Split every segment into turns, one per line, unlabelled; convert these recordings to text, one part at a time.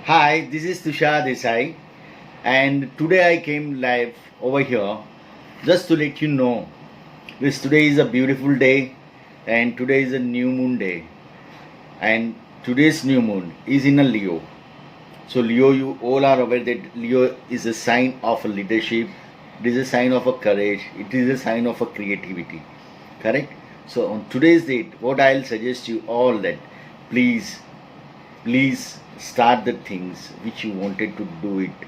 Hi, this is Tushar Desai, and today I came live over here just to let you know this today is a beautiful day, and today is a new moon day, and today's new moon is in a Leo. So, Leo, you all are aware that Leo is a sign of a leadership, it is a sign of a courage, it is a sign of a creativity, correct? So, on today's date, what I'll suggest you all that please please start the things which you wanted to do it.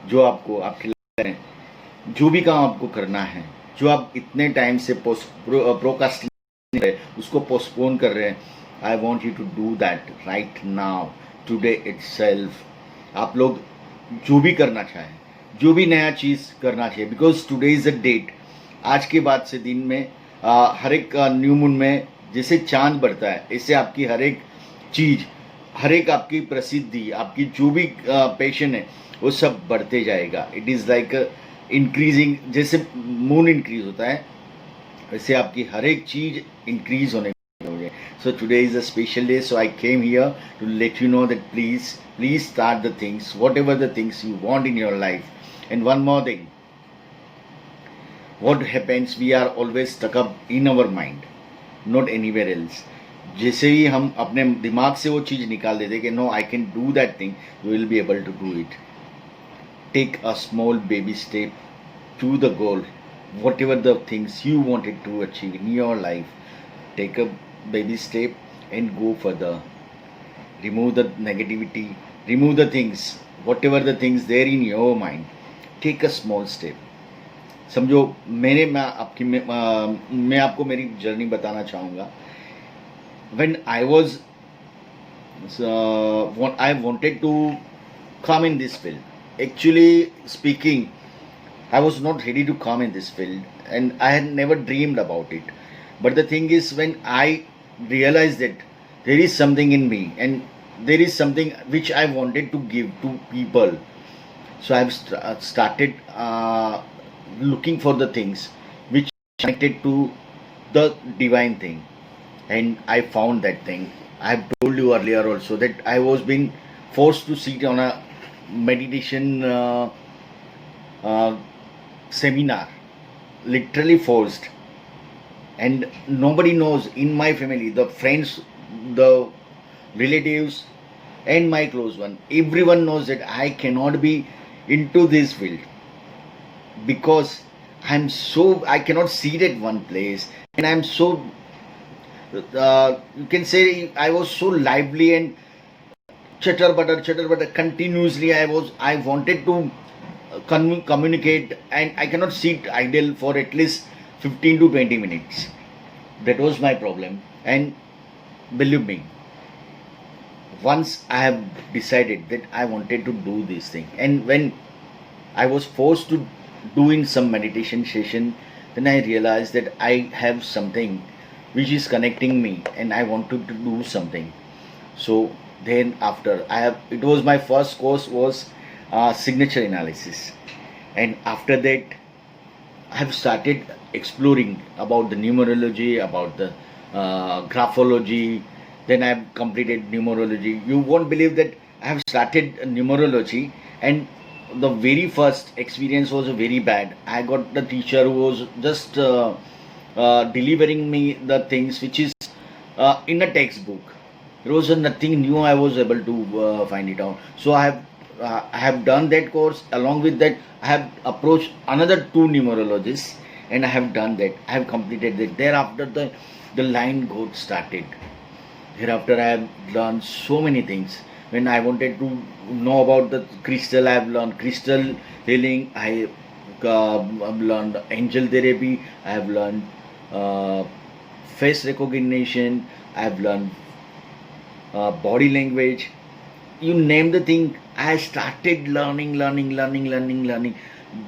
जो आपको आपके लगता है, जो भी काम आपको करना है, जो आप इतने टाइम से प्रोकास्टिनेट है उसको पोस्टपोन कर रहे हैं, I want you to do that right now, today itself. आप लोग जो भी करना चाहें, जो भी नया चीज़ करना चाहिए, because today is a date. आज के बाद से दिन में हर एक न्यू मून में जैसे चांद बढ़ता है, ऐसे आपकी हर एक चीज़, हर एक आपकी प्रसिद्धि, आपकी जो भी पैशन है वो सब बढ़ते जाएगा। इट इज़ लाइक इंक्रीजिंग, जैसे मून इंक्रीज होता है वैसे आपकी हर एक चीज़ इंक्रीज होने होगी। So today is a special day, so I came here to let you know that please start the things, whatever the things you want in your life. And one more thing, what happens, we are always stuck up in our mind, not anywhere else। जैसे ही हम अपने दिमाग से वो चीज़ निकाल देते कि no I can do that thing, you will be able to do it. Take a small baby step to the goal, whatever the things you wanted to achieve in your life, take a baby step and go further. Remove the negativity, remove the things, whatever the things there in your mind, take a small step. समझो मैं आपको मेरी journey बताना चाहूँगा। when I was I wanted to come in this field. Actually speaking, I was not ready to come in this field, and I had never dreamed about it. But the thing is, when I realized that there is something in me and there is something which I wanted to give to people, so I've started looking for the things which connected to the divine thing, and I found that thing. I have told you earlier also that I was being forced to sit on a meditation uh, seminar, literally forced, and nobody knows in my family, the friends, the relatives, and my close one, everyone knows that I cannot be into this field because I cannot sit at one place, and I'm so you can say I was so lively and chatter butter continuously. I wanted to communicate, and I cannot sit idle for at least 15 to 20 minutes. That was my problem. And believe me, once I have decided that I wanted to do this thing, and when I was forced to do in some meditation session, then I realized that I have something which is connecting me and I wanted to do something. So then after it was my first course was signature analysis, and after that I have started exploring about the numerology, about the graphology. Then I have completed numerology. You won't believe that I have started numerology, and the very first experience was very bad. I got the teacher who was just delivering me the things which is in a textbook. There was nothing new. I was able to find it out. So I have done that course. Along with that, I have approached another two numerologists, and I have done that. I have completed that. Thereafter, the line got started. Thereafter, I have learned so many things. When I wanted to know about the crystal, I have learned crystal healing. I have learned angel therapy. I have learned uh, face recognition. I have learned body language. You name the thing, I started learning.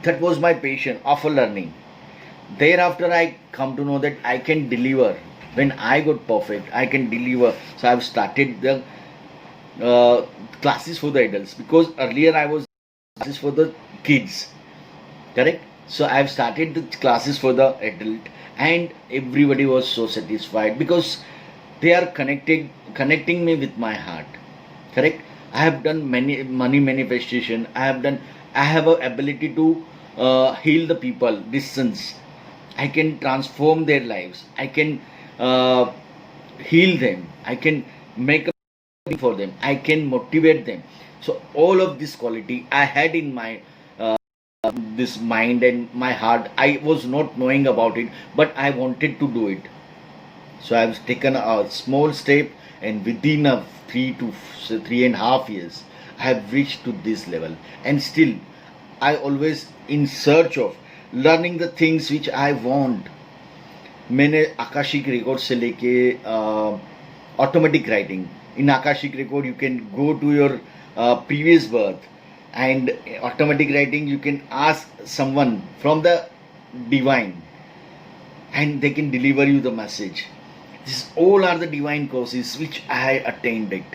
That was my passion of a learning. Thereafter, I come to know that I can deliver. When I got perfect, I can deliver. So I've started the uh, classes for the adults, because earlier I was classes for the kids, correct? So I've started the classes for the adult, and everybody was so satisfied because they are connecting me with my heart, correct? I have done many money manifestation. I have a ability to heal the people distance. I can transform their lives. I can uh, heal them. I can make a for them. I can motivate them. So all of this quality I had in my this mind and my heart. I was not knowing about it, but I wanted to do it. So I've taken a small step, and within a 3 to 3.5 years, I have reached to this level. And still, I always in search of learning the things which I want. मैंने Akashic record से लेके automatic writing in Akashic record you can go to your previous birth, and automatic writing you can ask someone from the divine, and they can deliver you the message. These all are the divine courses which I attained it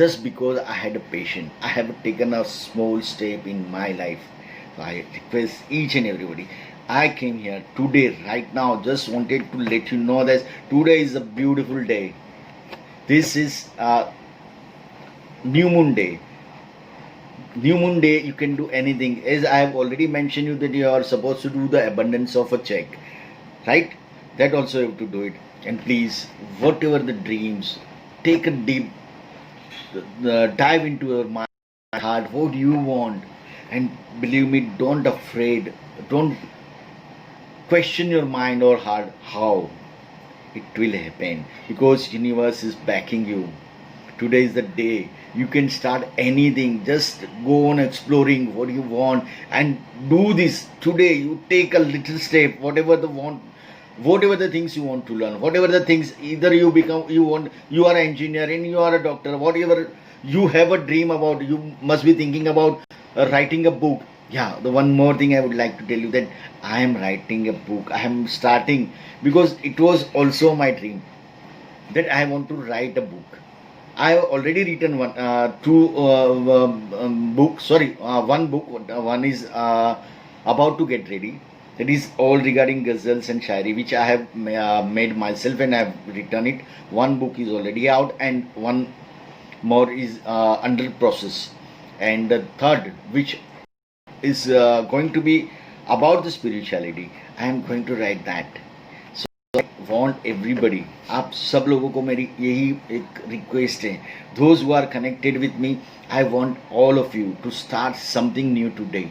just because I had a passion. I have taken a small step in my life. So I request each and everybody. I came here today, right now, just wanted to let you know that today is a beautiful day. This is a new moon day. New moon day, you can do anything. As I have already mentioned you that you are supposed to do the abundance of a check, right? That also you have to do it. And please, whatever the dreams, take a deep dive into your mind, heart. What do you want? And believe me, don't afraid. Don't question your mind or heart. How it will happen, because universe is backing you. Today is the day you can start anything. Just go on exploring what you want and do this today. You take a little step, whatever the want, whatever the things you want to learn, whatever the things, either you become, you are an engineer and you are a doctor, whatever you have a dream about. You must be thinking about writing a book. Yeah, the one more thing I would like to tell you, that I am writing a book. I am starting, because it was also my dream that I want to write a book. I have already written one book. One is about to get ready. That is all regarding ghazals and shairi, which I have made myself and I have written it. One book is already out, and one more is under process. And the third, which is going to be about the spirituality, I am going to write that. Want everybody, आप सब लोगों को मेरी यही एक request है. Those who are connected with me, I want all of you to start something new today.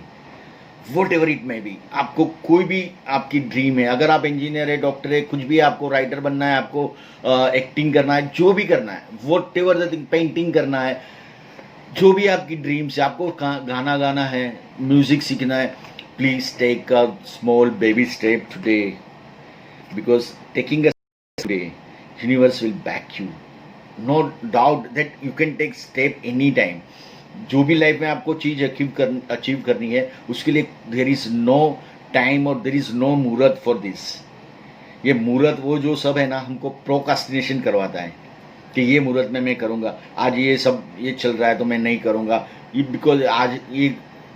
Whatever it may be, आपको कोई भी आपकी ड्रीम है, अगर आप इंजीनियर है, डॉक्टर है, कुछ भी, आपको राइटर बनना है, आपको एक्टिंग करना है, जो भी करना है, whatever the thing, पेंटिंग करना है, जो भी आपकी ड्रीम्स है, आपको गाना गाना है, म्यूजिक सीखना है, please take a small baby step today, because taking a step today, universe will back you. No doubt that you can take step anytime. जो भी लाइफ में आपको चीज अचीव करनी है, उसके लिए देर इज नो टाइम और देर इज नो मुहूर्त फॉर दिस. ये मुहूर्त वो जो सब है ना, हमको प्रोकास्टिनेशन करवाता है कि ये मुहूर्त में मैं करूँगा, आज ये सब ये चल रहा है तो मैं नहीं करूँगा, ये बिकॉज आज ये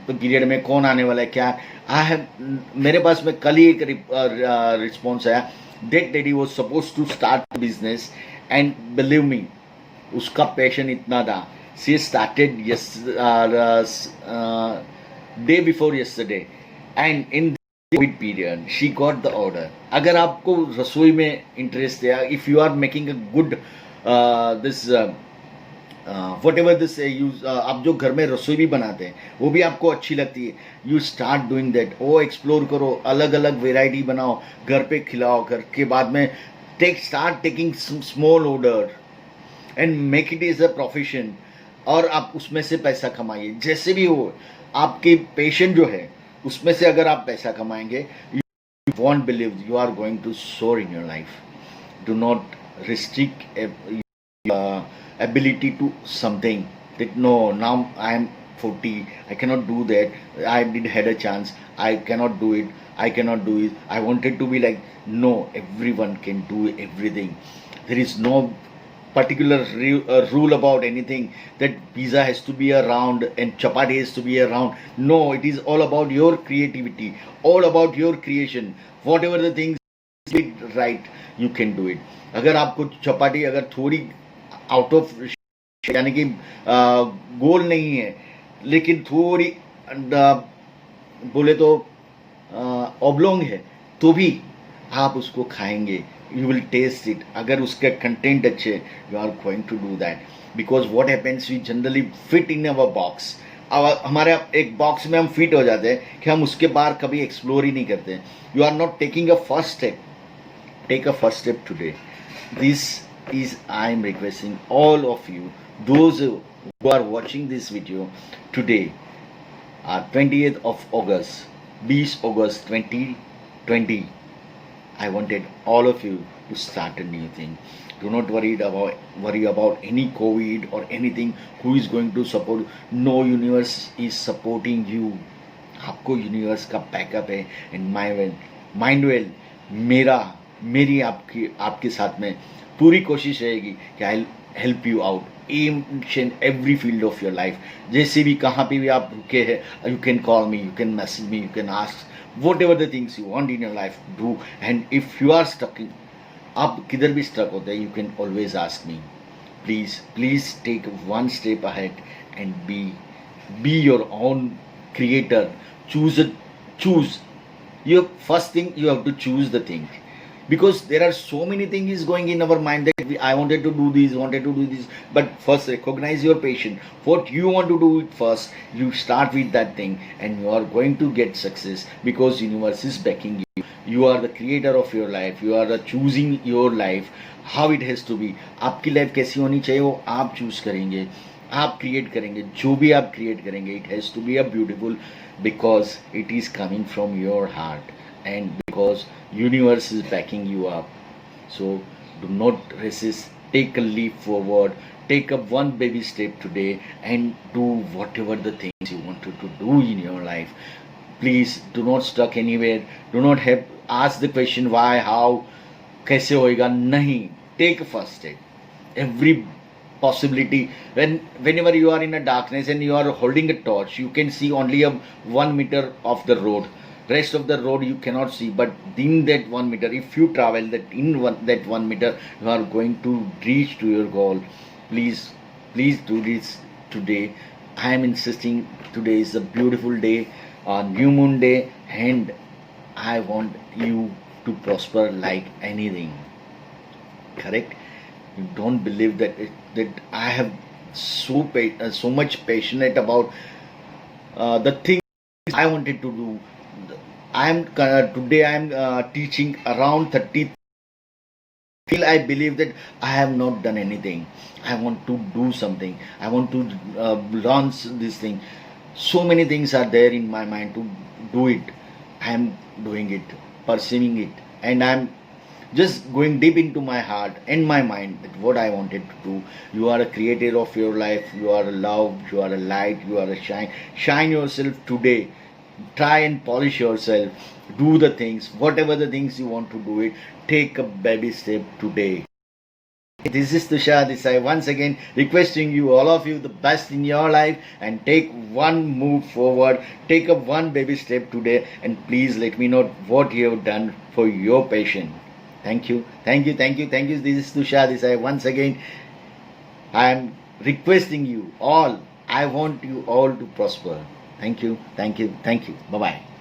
तो पीरियड में कौन आने वाला है, क्या. आई हैव, मेरे पास में कल ही एक रिस्पॉन्स आया, that lady was suppose to start business, and believe me, उसका पैशन इतना था. She started day before yesterday, and in covid period she got the order. अगर आपको रसोई में इंटरेस्ट है, if you are making a good this whatever this use, आप जो घर में रसोई भी बनाते हैं वो भी आपको अच्छी लगती है, यू स्टार्ट डूइंग दैट. वो एक्सप्लोर करो, अलग अलग वेराइटी बनाओ, घर पे खिलाओ, घर के बाद में start taking small order and make it is a profession, और आप उसमें से पैसा कमाइए. जैसे भी हो, आपके पेशेंट जो है उसमें से अगर आप पैसा कमाएंगे, you won't believe you are going to soar in your life. Do not restrict ability to something that no, now I am 40, I cannot do that, I did had a chance, I cannot do it, I cannot do it, I wanted to be like. No, everyone can do everything. There is no particular rule about anything, that pizza has to be around and chapati has to be around. No, it is all about your creativity, all about your creation. Whatever the things right, you can do it. अगर आपको चपाटी अगर थोड़ी out of यानी कि गोल नहीं है, लेकिन थोड़ी बोले तो ऑब्लोंग है, तो भी आप उसको खाएंगे, यू विल टेस्ट इट. अगर उसके कंटेंट अच्छे, you are going to do that. Because what happens, we generally fit in our box. अब हमारे एक बॉक्स में हम फिट हो जाते हैं कि हम उसके बाहर कभी एक्सप्लोर ही नहीं करते. You are not taking a first step. Take a first step today. This is, I am requesting all of you, those who are watching this video today, 20th of August, 20 August 2020. I wanted all of you to start a new thing. Do not worry about any COVID or anything. Who is going to support? No universe is supporting you. आपको universe का backup है. And mind well, मेरी आपके साथ में पूरी कोशिश रहेगी कि I help you out each and every field of your life. जैसे भी कहाँ पे भी आप रुके हैं, you can call me, you can message me, you can ask whatever the things you want in your life, do. And if you are stuck, आप किधर भी स्टक होते हैं, you can always ask me. Please take one step ahead and be your own creator. Choose your first thing. You have to choose the thing, because there are so many things going in our mind that I wanted to do this, but first recognize your passion, what you want to do it first. You start with that thing and you are going to get success, because universe is backing you. You are the creator of your life. You are the choosing your life, how it has to be. आपकी life कैसी होनी चाहिए वो आप choose करेंगे, आप create करेंगे. जो भी आप क्रिएट करेंगे, it has to be a beautiful, because it is coming from your heart and because universe is backing you up. So do not resist. Take a leap forward. Take a one baby step today and do whatever the things you want to do in your life. Please do not stuck anywhere. Do not have ask the question why, how, कैसे होएगा. नहीं, take a first step. Every possibility, whenever you are in a darkness and you are holding a torch, you can see only a 1 meter of the road. Rest of the road you cannot see, but in that 1 meter, if you travel that 1 meter, you are going to reach to your goal. Please do this today. I am insisting. Today is a beautiful day, a new moon day, and I want you to prosper like anything. Correct? You don't believe that I have so much passionate about the things I wanted to do. Today I am teaching around 30. Till I believe that I have not done anything. I want to do something. I want to launch this thing. So many things are there in my mind to do it. I am doing it, pursuing it, and I am just going deep into my heart and my mind that what I wanted to do. You are a creator of your life. You are a love. You are a light. You are a shine. Shine yourself today. Try and polish yourself. Do the things, whatever the things you want to do it. Take a baby step today. This is Tushar Desai once again requesting you, all of you, the best in your life, and take one move forward. Take a one baby step today, and please let me know what you have done for your patient. Thank you. This is Tushar Desai once again. I am requesting you all. I want you all to prosper. Thank you. Bye bye.